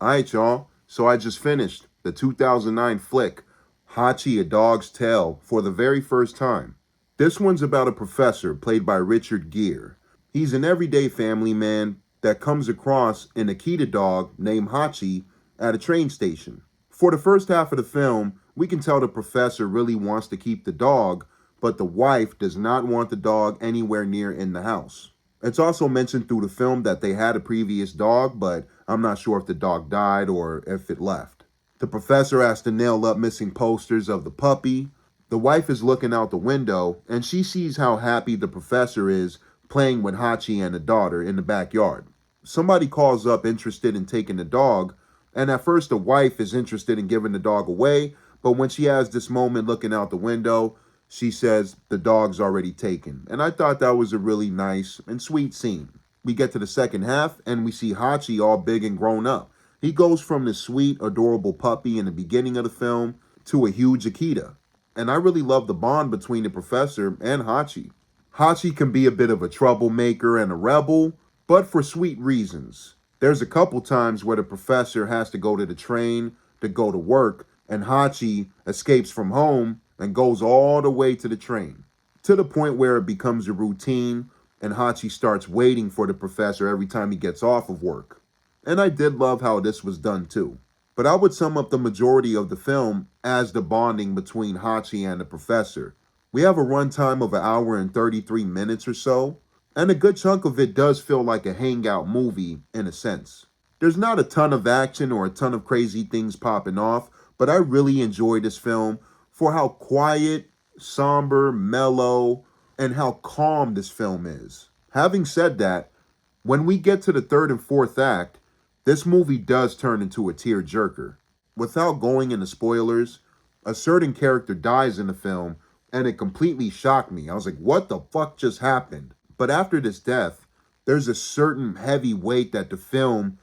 Alright, y'all. So I just finished the 2009 flick, Hachi, A Dog's Tale, for the very first time. This one's about a professor played by Richard Gere. He's an everyday family man that comes across an Akita dog named Hachi at a train station. For the first half of the film, we can tell the professor really wants to keep the dog, but the wife does not want the dog anywhere near in the house. It's also mentioned through the film that they had a previous dog, but I'm not sure if the dog died or if it left. The professor has to nail up missing posters of the puppy. The wife is looking out the window, and she sees how happy the professor is playing with Hachi and the daughter in the backyard. Somebody calls up interested in taking the dog, and at first the wife is interested in giving the dog away, but when she has this moment looking out the window, she says the dog's already taken. And I thought that was a really nice and sweet scene. We get to the second half and we see Hachi all big and grown up. He goes from the sweet, adorable puppy in the beginning of the film to a huge Akita. And I really love the bond between the professor and Hachi. Hachi can be a bit of a troublemaker and a rebel, but for sweet reasons. There's a couple times where the professor has to go to the train to go to work, and Hachi escapes from home and goes all the way to the train, to the point where it becomes a routine and Hachi starts waiting for the professor every time he gets off of work. And I did love how this was done too. But I would sum up the majority of the film as the bonding between Hachi and the professor. We have a runtime of 1 hour and 33 minutes or so, and a good chunk of it does feel like a hangout movie in a sense. There's not a ton of action or a ton of crazy things popping off, but I really enjoyed this film for how quiet, somber, mellow, and how calm this film is. Having said that, when we get to the third and fourth act, this movie does turn into a tearjerker. Without going into spoilers, a certain character dies in the film, and it completely shocked me. I was like, what the fuck just happened? But after this death, there's a certain heavy weight that the film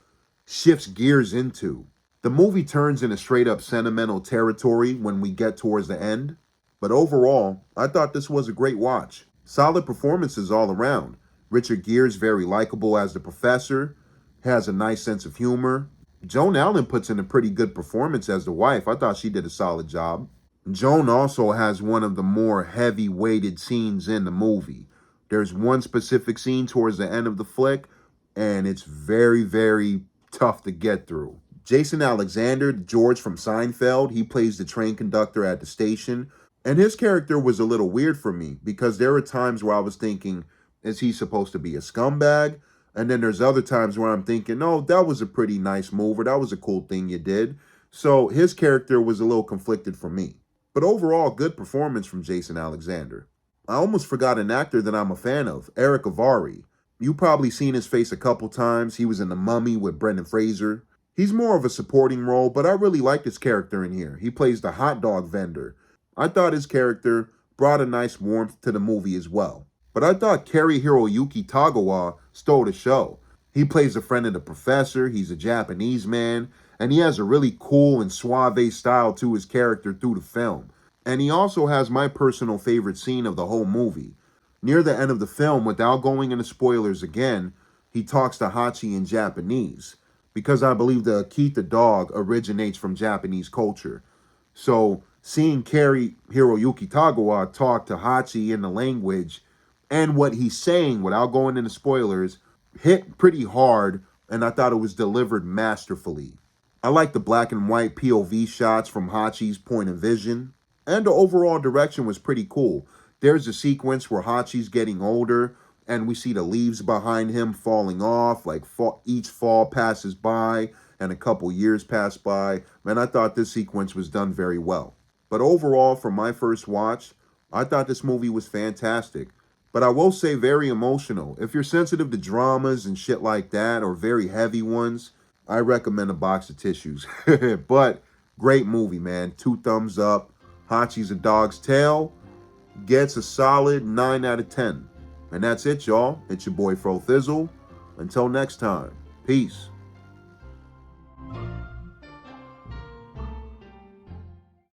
shifts gears into. The movie turns into straight up sentimental territory when we get towards the end. But overall, I thought this was a great watch. Solid performances all around. Richard Gere's very likable as the professor, has a nice sense of humor. Joan Allen puts in a pretty good performance as the wife. I thought she did a solid job. Joan also has one of the more heavy-weighted scenes in the movie. There's one specific scene towards the end of the flick, and it's very, very tough to get through. Jason Alexander, George from Seinfeld, he plays the train conductor at the station, and his character was a little weird for me because there were times where I was thinking, is he supposed to be a scumbag? And then there's other times where I'm thinking, no, that was a pretty nice move, or that was a cool thing you did. So his character was a little conflicted for me. But overall, good performance from Jason Alexander. I almost forgot an actor that I'm a fan of, Eric Vari. You probably seen his face a couple times. He was in The Mummy with Brendan Fraser. He's more of a supporting role, but I really liked his character in here. He plays the hot dog vendor. I thought his character brought a nice warmth to the movie as well. But I thought Cary Hiroyuki Tagawa stole the show. He plays a friend of the professor, he's a Japanese man, and he has a really cool and suave style to his character through the film. And he also has my personal favorite scene of the whole movie. Near the end of the film, without going into spoilers again, he talks to Hachi in Japanese, because I believe the Akita dog originates from Japanese culture. So seeing Cary Hiroyuki Tagawa talk to Hachi in the language and what he's saying without going into spoilers hit pretty hard, and I thought it was delivered masterfully. I like the black and white POV shots from Hachi's point of vision, and the overall direction was pretty cool. There's a sequence where Hachi's getting older, and we see the leaves behind him falling off, like each fall passes by, and a couple years pass by, and I thought this sequence was done very well. But overall, for my first watch, I thought this movie was fantastic. But I will say very emotional. If you're sensitive to dramas and shit like that, or very heavy ones, I recommend a box of tissues. But great movie, man. 2 thumbs up. Hachi's A Dog's Tale gets a solid 9 out of 10. And that's it, y'all. It's your boy Fro Thizzle. Until next time, peace.